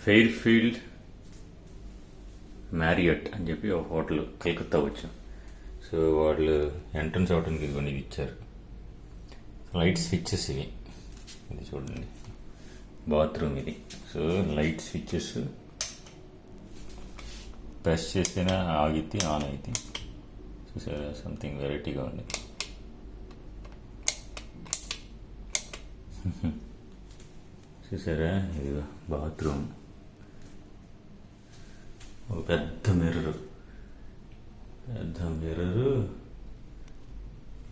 Fair field Marriott అని చెప్పి ఒక హోటల్ కలకత్తా వచ్చాం. సో వాళ్ళు ఎంట్రన్స్ అవడానికి ఇదిగోండి ఇది ఇచ్చారు. లైట్ స్విచ్చెస్ ఇవి, ఇది చూడండి బాత్రూమ్ ఇది. సో లైట్ స్విచ్చెస్ ప్రెస్ చేస్తేనే ఆగిద్ది, ఆన్ అయింది. చూసారా, సంథింగ్ వెరైటీగా ఉంది. చూసారా, ఇది బాత్రూమ్. ఒక పెద్ద మిర్రరు,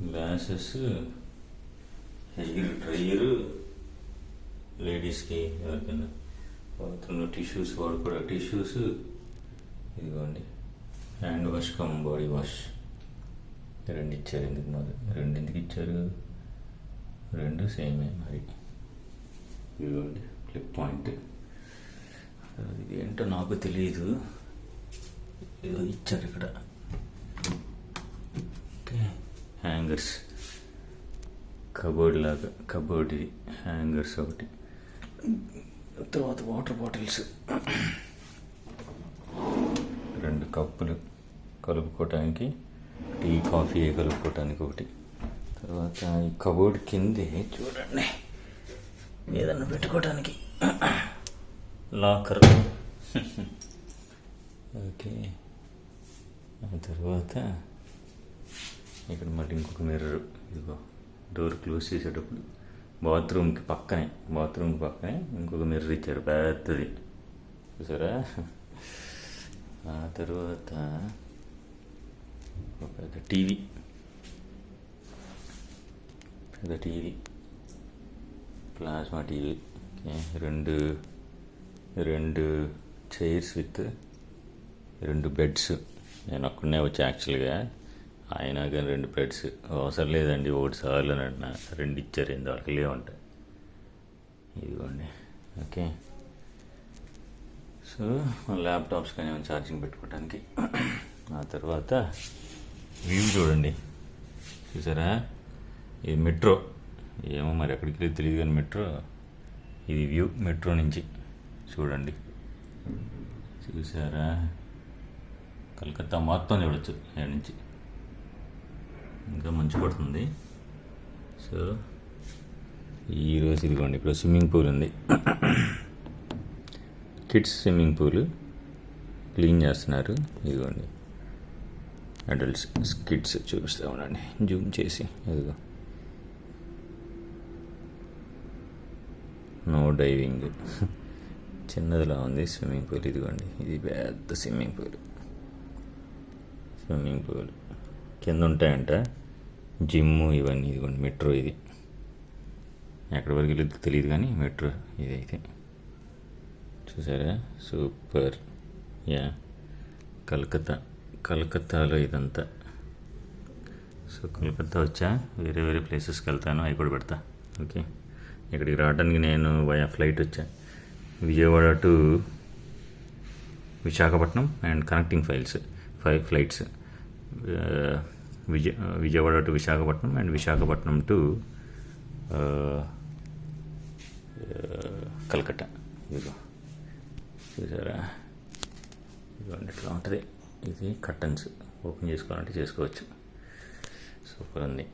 గ్లాసెస్, హెయిర్ డ్రైయరు, లేడీస్కి ఎవరికైనా బాత్రూంలో టిష్యూస్ వాడుకోవడం, టిష్యూస్ ఇదిగోండి. Hand wash come body wash రెండు ఇచ్చారు. ఎందుకు ఇచ్చారు? రెండు సేమే మరి. ఇదిగోండి క్లిప్ పాయింట్. ఇది ఏంటో నాకు తెలియదు, ఏదో ఇచ్చారు ఇక్కడ. ఓకే, హ్యాంగర్స్, కబోర్డ్ లాగా, కబోర్డ్ ఇది హ్యాంగర్స్ ఒకటి. తర్వాత వాటర్ బాటిల్స్, రెండు కప్పులు కలుపుకోవటానికి, టీ కాఫీ కలుపుకోవటానికి ఒకటి. తర్వాత ఈ కబోర్డ్ కిందే చూడండి ఏదన్నా పెట్టుకోవటానికి లాకర్. ఓకే, ఆ తర్వాత ఇక్కడ మళ్ళీ ఇంకొక మిర్రర్. ఇదిగో డోర్ క్లోజ్ చేసేటప్పుడు బాత్రూమ్కి పక్కనే ఇంకొక మిర్రర్ ఇచ్చారు పెద్దది, చూసారా. ఆ తర్వాత ఒక పెద్ద టీవీ, ప్లాస్మా టీవీ. రెండు చైర్స్ విత్ రెండు బెడ్స్. నేను ఒక్కడనే వచ్చి యాక్చువల్గా, అయినా కానీ రెండు బెడ్స్ అవసరం లేదండి, ఒకటి సార్లు అన్న రెండు ఇచ్చారు, ఏందో వాళ్ళకి లేవంటాయి. ఇదిగోండి. ఓకే, సో ల్యాప్టాప్స్ కానీ ఏమైనా ఛార్జింగ్ పెట్టుకోవడానికి. ఆ తర్వాత వ్యూ చూడండి, చూసారా, ఇది మెట్రో. ఏమో మరి ఎక్కడికి తెలియదు కానీ మెట్రో, ఇది వ్యూ మెట్రో నుంచి చూడండి. చూసారా, కలకత్తా మొత్తం చూడొచ్చు ఇక్కడ నుంచి. ఇంకా మంచు పడుతుంది. సో ఈరోజు ఇదిగోండి, ఇప్పుడు స్విమ్మింగ్ పూల్ ఉంది, కిడ్స్ స్విమ్మింగ్ పూల్ క్లీన్ చేస్తున్నారు. ఇదిగోండి అడల్ట్స్, కిడ్స్ చూపిస్తా ఉండండి జూమ్ చేసి. ఇదిగో నో డైవింగ్, చిన్నదిలా ఉంది స్విమ్మింగ్ పూల్. ఇదిగోండి ఇది పెద్ద స్విమ్మింగ్ పూల్ కింద ఉంటాయంట జిమ్ ఇవన్నీ. ఇదిగోండి మెట్రో, ఇది ఎక్కడి వరకు వెళ్ళి తెలియదు కానీ మెట్రో ఇదైతే. చూసారా, సూపర్. యా, కలకత్తాలో ఇదంతా. సో కలకత్తా వచ్చా, వేరే ప్లేసెస్కి వెళ్తాను, అవి కూడా పెడతా. ఓకే, ఇక్కడికి రావడానికి నేను ఫ్లైట్ వచ్చా, Vijayawada to Visakhapatnam and connecting flights. Vijayawada to Visakhapatnam and Visakhapatnam to Calcutta. ఇదిగో చూసారా, ఇదిగోండి ఇట్లా ఉంటుంది. ఇది కర్టన్స్, ఓపెన్ చేసుకోవాలంటే చేసుకోవచ్చు. సూపర్ ఉంది.